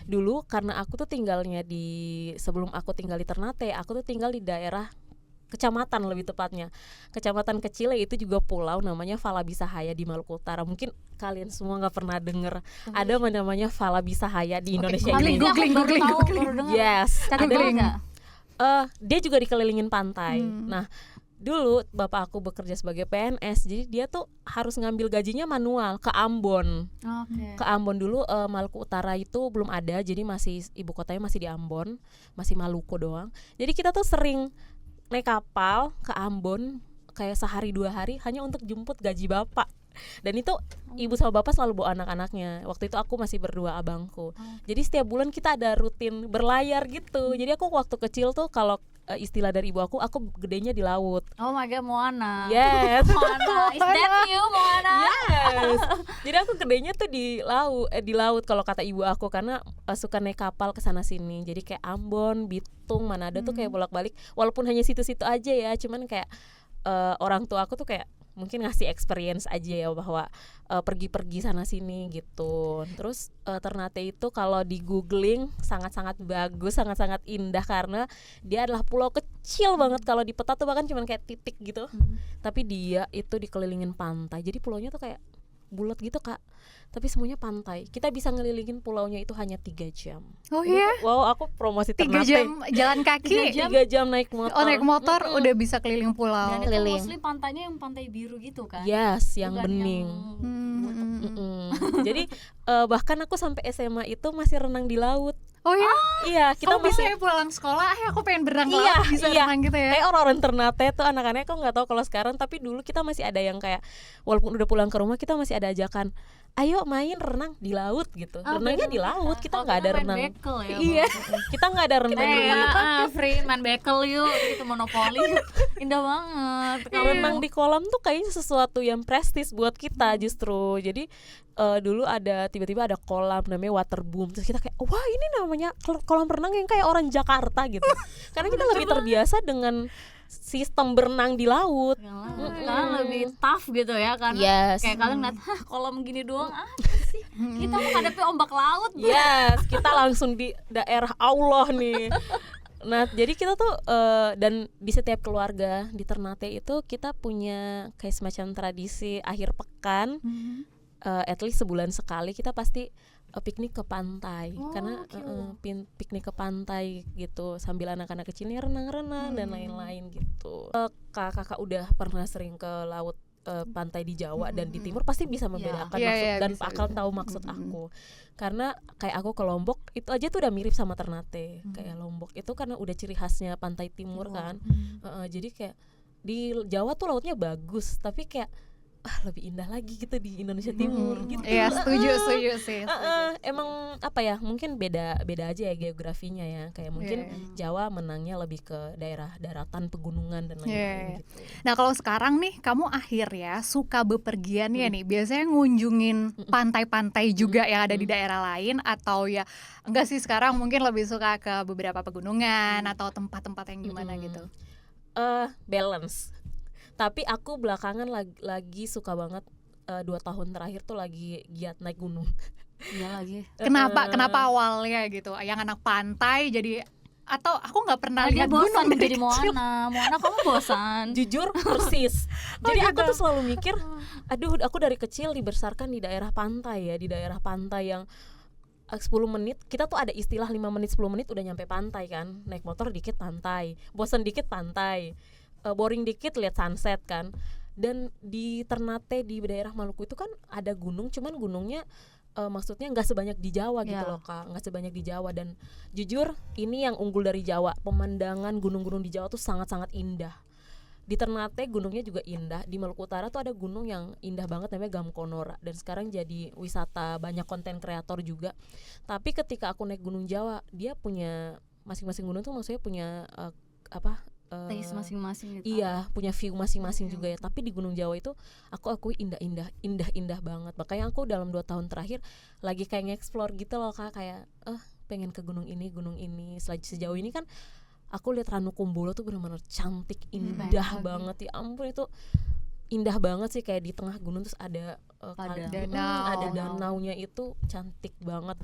dulu karena aku tuh tinggalnya sebelum aku tinggal di Ternate, aku tuh tinggal di daerah kecamatan, lebih tepatnya kecamatan kecil, itu juga pulau, namanya Valabisahaya di Maluku Utara. Mungkin kalian semua nggak pernah denger ada namanya Valabisahaya di Indonesia ini. Googling. Yes, Ada dia juga dikelilingin pantai. Nah, dulu bapak aku bekerja sebagai PNS, jadi dia tuh harus ngambil gajinya manual ke Ambon. Ke Ambon dulu, Maluku Utara itu belum ada, jadi masih ibu kotanya masih di Ambon, masih Maluku doang. Jadi kita tuh sering naik kapal ke Ambon kayak sehari 2 hari hanya untuk jemput gaji bapak. Dan itu ibu sama bapak selalu bawa anak-anaknya. Waktu itu aku masih berdua abangku. Jadi setiap bulan kita ada rutin berlayar gitu. Jadi aku waktu kecil tuh kalau istilah dari ibu aku gedenya di laut. Oh my god, Moana. Yes. Moana. Is that you, Moana? Yes. Jadi aku gedenya tuh di laut kalau kata ibu aku, karena suka naik kapal ke sana sini. Jadi kayak Ambon, Bitung, Manado tuh kayak bolak-balik. Walaupun hanya situ-situ aja ya, cuman kayak orang tua aku tuh kayak mungkin ngasih experience aja ya, bahwa pergi-pergi sana sini gitu. Terus Ternate itu kalau di googling sangat-sangat bagus, sangat-sangat indah, karena dia adalah pulau kecil banget. Kalau di peta tuh bahkan cuma kayak titik gitu, tapi dia itu dikelilingin pantai. Jadi pulaunya tuh kayak bulat gitu Kak, tapi semuanya pantai. Kita bisa ngelilingin pulaunya itu hanya 3 jam. Oh iya? Wow, aku promosi 3 Ternate. jam jalan kaki? 3 jam naik motor. Oh, naik motor udah bisa keliling pulau. Dan itu mostly pantainya yang pantai biru gitu kan? Yes, yang Bukan bening. yang Jadi bahkan aku sampai SMA itu masih renang di laut. Oh iya? Iya, kita Kamu masih bisa pulang sekolah, aku pengen berenang ke laut, bisa renang gitu ya? Kayak orang-orang Ternate tuh anak-anaknya, aku nggak tahu kalau sekarang, tapi dulu kita masih ada yang kayak walaupun udah pulang ke rumah kita masih ada ajakan, ayo main renang di laut gitu. Renangnya di laut, kita nggak ada renang. Ya, iya, kita nggak ada renang di laut. Free main bekel yuk, gitu monopoli. Indah banget. Renang di kolam tuh kayaknya sesuatu yang prestis buat kita justru. Jadi dulu tiba-tiba ada kolam namanya Waterboom, terus kita kayak wah ini namanya kolam renang yang kayak orang Jakarta gitu. Karena kita lebih terbiasa dengan sistem berenang di laut. Kalian lebih tough gitu ya, karena kayak kalian ngeliat kolam gini doang sih. Kita menghadapi ombak laut. Yes, kita langsung di daerah Allah nih. Nah, jadi kita tuh dan di setiap keluarga di Ternate itu kita punya kayak semacam tradisi akhir pekan. At least sebulan sekali kita pasti piknik ke pantai. Karena piknik ke pantai gitu sambil anak-anak kecilnya renang-renang dan lain-lain gitu. Kakak udah pernah sering ke laut, pantai di Jawa dan di timur pasti bisa membedakan maksud dan akan tahu maksud aku. Karena kayak aku ke Lombok itu aja tuh udah mirip sama Ternate. Kayak Lombok itu karena udah ciri khasnya pantai timur kan. Jadi kayak di Jawa tuh lautnya bagus, tapi kayak lebih indah lagi gitu di Indonesia Timur gitu. Iya, setuju sih. Emang apa ya, mungkin beda aja ya geografinya ya. Kayak mungkin Jawa menangnya lebih ke daerah daratan, pegunungan dan lain-lain gitu. Nah, kalau sekarang nih kamu akhir ya suka bepergian ya nih, biasanya ngunjungin pantai-pantai juga yang ada di daerah lain, atau ya enggak sih sekarang mungkin lebih suka ke beberapa pegunungan atau tempat-tempat yang gimana gitu? Balance. Tapi aku belakangan lagi suka banget, 2 tahun terakhir tuh lagi giat naik gunung. Iya lagi. Kenapa awalnya gitu? Yang anak pantai jadi, atau aku nggak pernah lihat gunung jadi Moana kamu bosan? Jujur persis. Jadi aku tuh selalu mikir, aduh aku dari kecil dibesarkan di daerah pantai ya, di daerah pantai yang 10 menit, kita tuh ada istilah 5 menit 10 menit udah nyampe pantai kan. Naik motor dikit pantai, bosan dikit pantai, boring dikit lihat sunset kan. Dan di Ternate di daerah Maluku itu kan ada gunung, cuman gunungnya maksudnya nggak sebanyak di Jawa gitu loh Kak, nggak sebanyak di Jawa. Dan jujur ini yang unggul dari Jawa, pemandangan gunung-gunung di Jawa tuh sangat-sangat indah. Di Ternate gunungnya juga indah. Di Maluku Utara tuh ada gunung yang indah banget namanya Gamkonora, dan sekarang jadi wisata, banyak konten kreator juga. Tapi ketika aku naik gunung Jawa, dia punya masing-masing gunung tuh maksudnya punya taste masing-masing gitu. Iya, punya view masing-masing juga ya. Tapi di Gunung Jawa itu aku akui indah banget. Makanya aku dalam 2 tahun terakhir lagi kayak nge-explore gitu loh Kak, kayak pengen ke gunung ini. Sejauh ini kan aku lihat Ranukumbolo tuh benar-benar cantik, indah banget. Ya ampun, itu indah banget sih, kayak di tengah gunung terus ada danaunya itu cantik banget.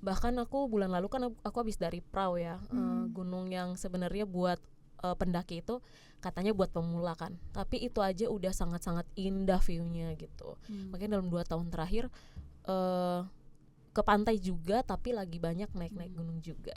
Bahkan aku bulan lalu kan aku habis dari Prau ya, gunung yang sebenarnya buat pendaki itu katanya buat pemula kan, tapi itu aja udah sangat-sangat indah view-nya gitu. Makanya dalam 2 tahun terakhir ke pantai juga, tapi lagi banyak naik-naik gunung juga.